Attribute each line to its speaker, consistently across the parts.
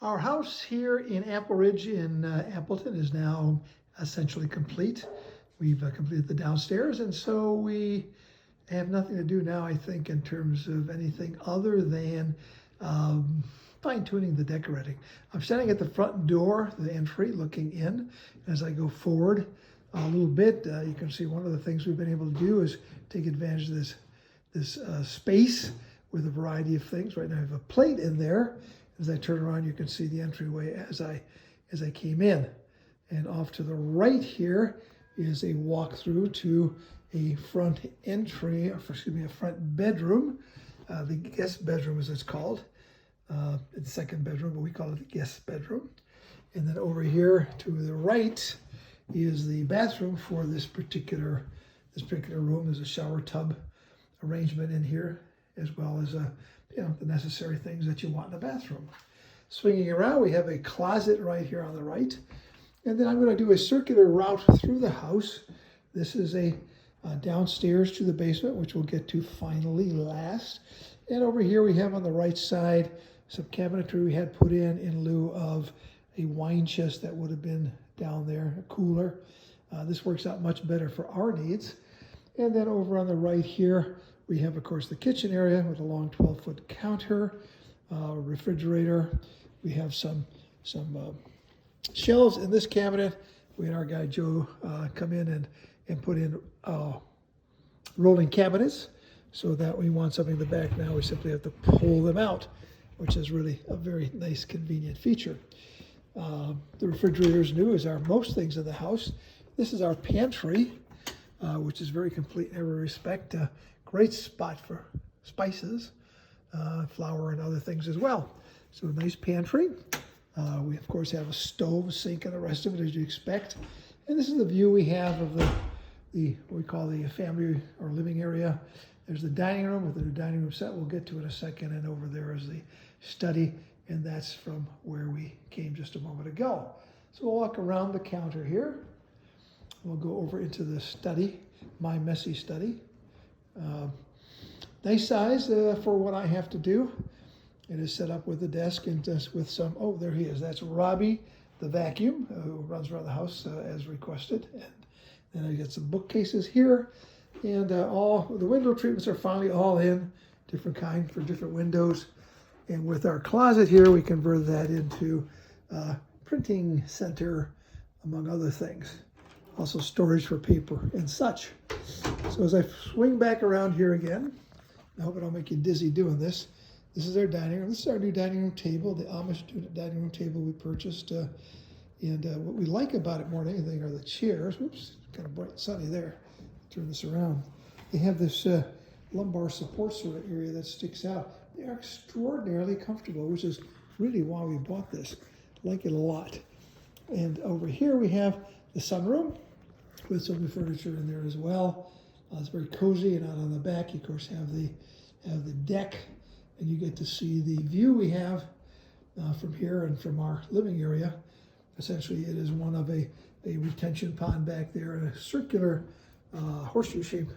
Speaker 1: Our house here in Apple Ridge in Appleton is now essentially complete. We've completed the downstairs, and so we have nothing to do now, I think, in terms of anything other than fine-tuning the decorating. I'm standing at the front door, the entry, looking in. As I go forward a little bit, you can see one of the things we've been able to do is take advantage of this space with a variety of things. Right now I have a plate in there. As I turn around, you can see the entryway as I came in. And off to the right here is a walkthrough to a front entry, or excuse me, a front bedroom. The guest bedroom, as it's called. It's the second bedroom, but we call it the guest bedroom. And then over here to the right is the bathroom for this particular room. There's a shower tub arrangement in here, as well as the necessary things that you want in a bathroom. Swinging around, we have a closet right here on the right. And then I'm going to do a circular route through the house. This is a downstairs to the basement, which we'll get to finally last. And over here we have on the right side some cabinetry we had put in lieu of a wine chest that would have been down there, a cooler. This works out much better for our needs. And then over on the right here, we have, of course, the kitchen area with a long 12-foot counter, refrigerator. We have some shelves in this cabinet. We had our guy Joe come in and put in rolling cabinets, so that we want something in the back now, we simply have to pull them out, which is really a very nice, convenient feature. The refrigerator is new, as are most things in the house. This is our pantry, which is very complete in every respect. Great spot for spices, flour, and other things as well. So a nice pantry. We of course have a stove, sink, and the rest of it as you expect. And this is the view we have of what we call the family or living area. There's the dining room with the new dining room set. We'll get to it in a second. And over there is the study, and that's from where we came just a moment ago. So we'll walk around the counter here. We'll go over into the study, my messy study. Nice size for what I have to do. It is set up with a desk and just with some, oh, there he is. That's Robbie, the vacuum, who runs around the house as requested. And then I get some bookcases here. And all the window treatments are finally all in, different kind for different windows. And with our closet here, we converted that into printing center, among other things. Also storage for paper and such. So as I swing back around here again, I hope I don't make you dizzy doing this. This is our dining room. This is our new dining room table, the Amish dining room table we purchased. And what we like about it more than anything are the chairs. Oops, kind of bright and sunny there. Turn this around. They have this lumbar support sort of area that sticks out. They are extraordinarily comfortable, which is really why we bought this. Like it a lot. And over here we have the sunroom with some new furniture in there as well. It's very cozy, and out on the back, you of course have the deck, and you get to see the view we have from here and from our living area. Essentially, it is one of a retention pond back there and a circular horseshoe-shaped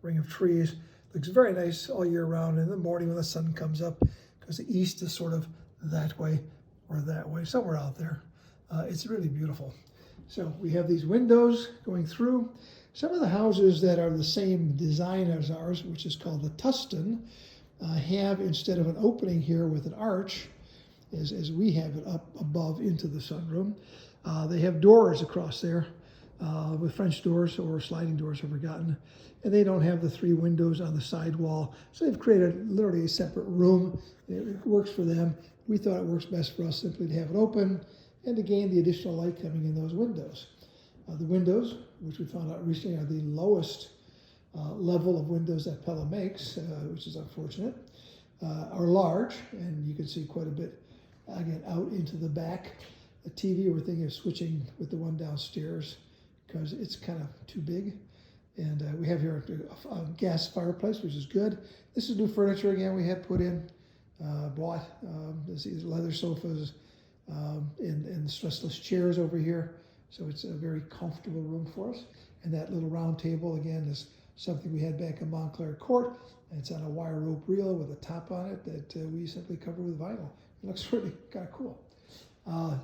Speaker 1: ring of trees. Looks very nice all year round. In the morning when the sun comes up, because the east is sort of that way or that way, somewhere out there. It's really beautiful. So we have these windows going through. Some of the houses that are the same design as ours, which is called the Tustin, have, instead of an opening here with an arch, as we have it up above into the sunroom, they have doors across there with French doors or sliding doors, I've forgotten. And they don't have the three windows on the side wall. So they've created literally a separate room. It works for them. We thought it works best for us simply to have it open and to gain the additional light coming in those windows. The windows, which we found out recently, are the lowest level of windows that Pella makes, which is unfortunate, are large, and you can see quite a bit, again, out into the back. The TV, we're thinking of switching with the one downstairs because it's kind of too big. And we have here a gas fireplace, which is good. This is new furniture, again, we had put in, bought. These leather sofas and stressless chairs over here. So it's a very comfortable room for us. And that little round table, again, is something we had back in Montclair Court. And it's on a wire rope reel with a top on it that we simply cover with vinyl. It looks really kind of cool.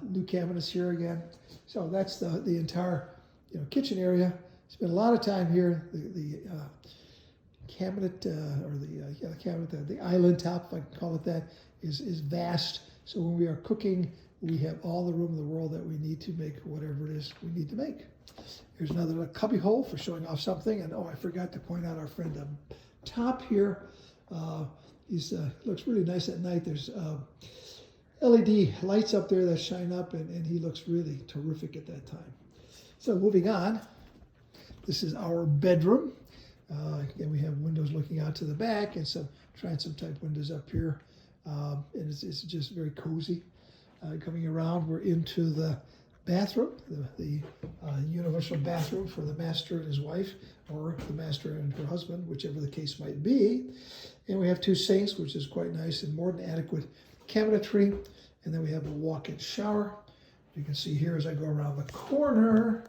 Speaker 1: New cabinets here again. So that's the entire kitchen area. Spent a lot of time here. The cabinet the island top, if I can call it that, is vast. So when we are cooking, we have all the room in the world that we need to make whatever it is we need to make. Here's another little cubby hole for showing off something. And I forgot to point out our friend top here. He's looks really nice at night. There's LED lights up there that shine up, and he looks really terrific at that time. So moving on, this is our bedroom. Again, we have windows looking out to the back and some transom type windows up here. And it's just very cozy. Coming around, we're into the bathroom, the universal bathroom for the master and his wife, or the master and her husband, whichever the case might be. And we have two sinks, which is quite nice and more than adequate cabinetry. And then we have a walk-in shower. You can see here as I go around the corner,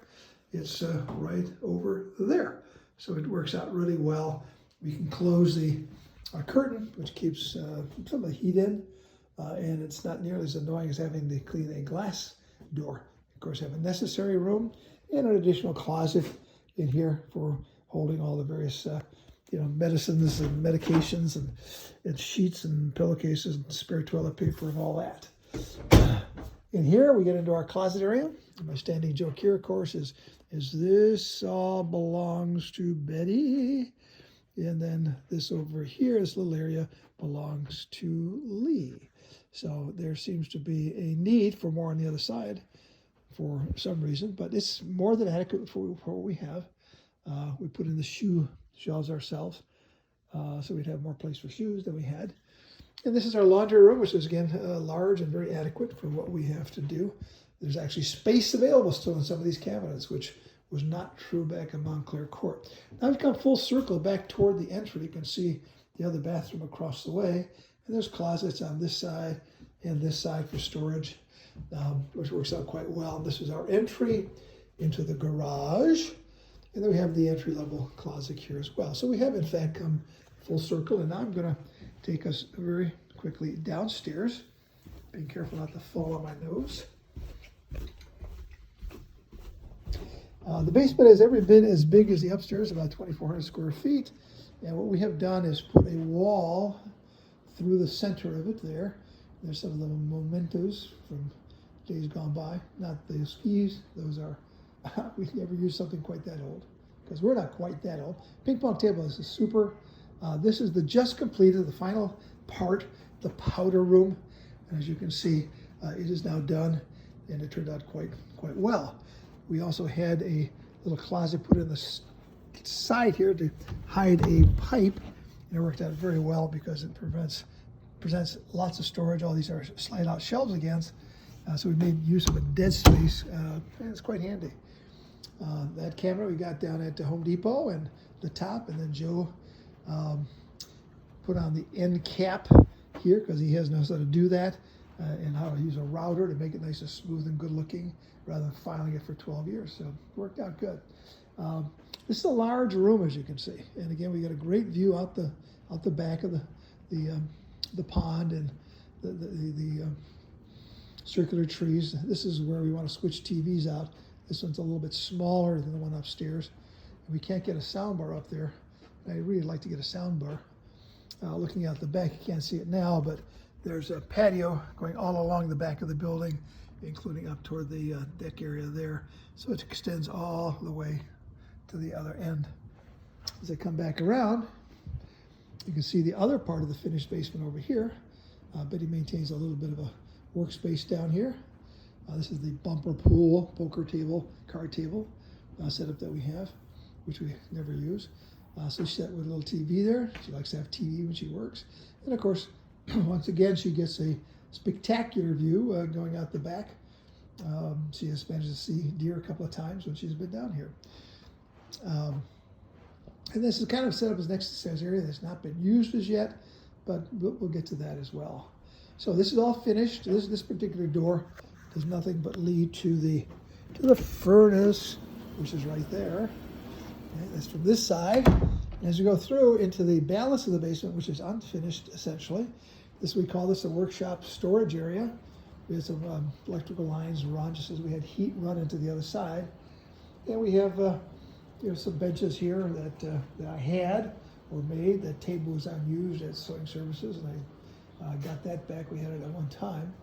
Speaker 1: it's right over there. So it works out really well. We can close the curtain, which keeps some of the heat in, and it's not nearly as annoying as having to clean a glass door. Of course, have a necessary room and an additional closet in here for holding all the various medicines and medications and sheets and pillowcases and spare toilet paper and all that. In here, we get into our closet area. My standing joke here, of course, is this all belongs to Betty. And then this over here, this little area, belongs to Lee. So there seems to be a need for more on the other side for some reason, but it's more than adequate for what we have. We put in the shoe shelves ourselves, so we'd have more place for shoes than we had. And this is our laundry room, which is, again, large and very adequate for what we have to do. There's actually space available still in some of these cabinets, which was not true back in Montclair Court. Now we've come full circle back toward the entry. You can see the other bathroom across the way. And there's closets on this side and this side for storage, which works out quite well. This is our entry into the garage. And then we have the entry-level closet here as well. So we have, in fact, come full circle. And now I'm going to take us very quickly downstairs. Being careful not to fall on my nose. The basement is every bit as big as the upstairs, about 2,400 square feet. And what we have done is put a wall through the center of it there. There's some of the mementos from days gone by. Not the skis, those are, we never used something quite that old, because we're not quite that old. Ping pong table is super. This is the just completed, the final part, the powder room. And as you can see, it is now done, and it turned out quite well. We also had a little closet put in the side here to hide a pipe, and it worked out very well because it presents lots of storage. All these are slide-out shelves again, so we made use of a dead space, and it's quite handy. That camera we got down at Home Depot, and the top, and then Joe put on the end cap here because he knows how to do that, and how to use a router to make it nice and smooth and good looking rather than filing it for 12 years. So it worked out good. This is a large room, as you can see, and again we got a great view out the back of the pond and the circular trees. This is where we want to switch TVs out. This one's a little bit smaller than the one upstairs. And we can't get a sound bar up there. I'd really like to get a sound bar. Looking out the back, you can't see it now, but there's a patio going all along the back of the building, including up toward the deck area there. So it extends all the way to the other end. As I come back around, you can see the other part of the finished basement over here. Betty maintains a little bit of a workspace down here. This is the bumper pool, poker table, card table setup that we have, which we never use. So she's set with a little TV there. She likes to have TV when she works. And of course, once again, she gets a spectacular view going out the back. She has managed to see deer a couple of times when she's been down here. And this is kind of set up as an exercise area that's not been used as yet, but we'll get to that as well. So this is all finished. This particular door does nothing but lead to the furnace, which is right there. Okay, that's from this side. And as you go through into the balance of the basement, which is unfinished essentially, we call this a workshop storage area. We had some electrical lines run, just as we had heat run into the other side. And we have some benches here that I had or made. That table was unused at Sewing Services, and I got that back. We had it at one time.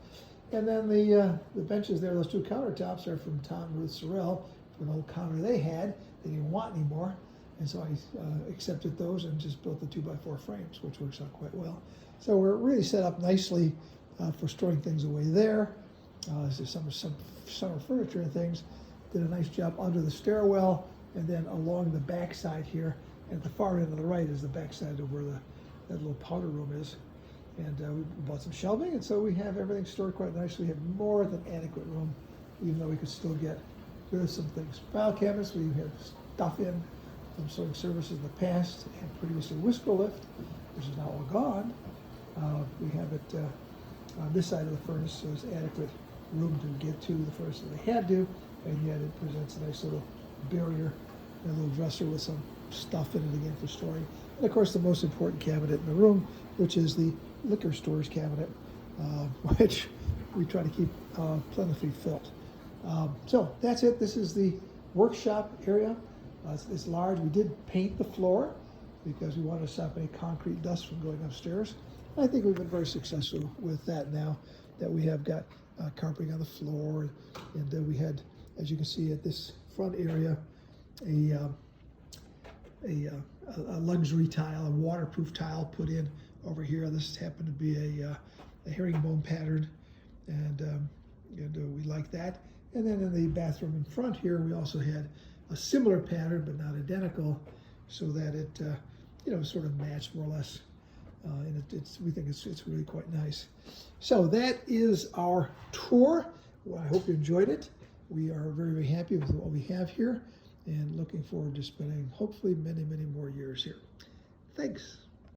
Speaker 1: And then the benches there, those two countertops are from Tom and Ruth Sorrell, from an old counter they had. They didn't want anymore. And so I accepted those and just built the 2x4 frames, which works out quite well. So we're really set up nicely for storing things away there. There's some summer furniture and things. Did a nice job under the stairwell, and then along the back side here, at the far end of the right is the back side of where that little powder room is. And we bought some shelving, and so we have everything stored quite nicely. We have more than adequate room, even though we could still get rid of some things. File cabinets, we have stuff in from Sewing Services in the past, and previously Whisperlift, which is now all gone. We have it on this side of the furnace, so there's adequate room to get to the furnace that they had to, and yet it presents a nice little barrier, and a little dresser with some stuff in it again for storing. And of course, the most important cabinet in the room, which is the liquor storage cabinet, which we try to keep plentifully filled. So that's it. This is the workshop area. It's large. We did paint the floor because we wanted to stop any concrete dust from going upstairs. I think we've been very successful with that now that we have got carpeting on the floor, and we had, as you can see at this front area, a luxury tile, a waterproof tile put in over here. This happened to be a herringbone pattern, and we like that. And then in the bathroom in front here, we also had a similar pattern, but not identical, so that it sort of matched more or less. And we think it's really quite nice. So that is our tour. Well, I hope you enjoyed it. We are very, very happy with what we have here, and looking forward to spending hopefully many, many more years here. Thanks.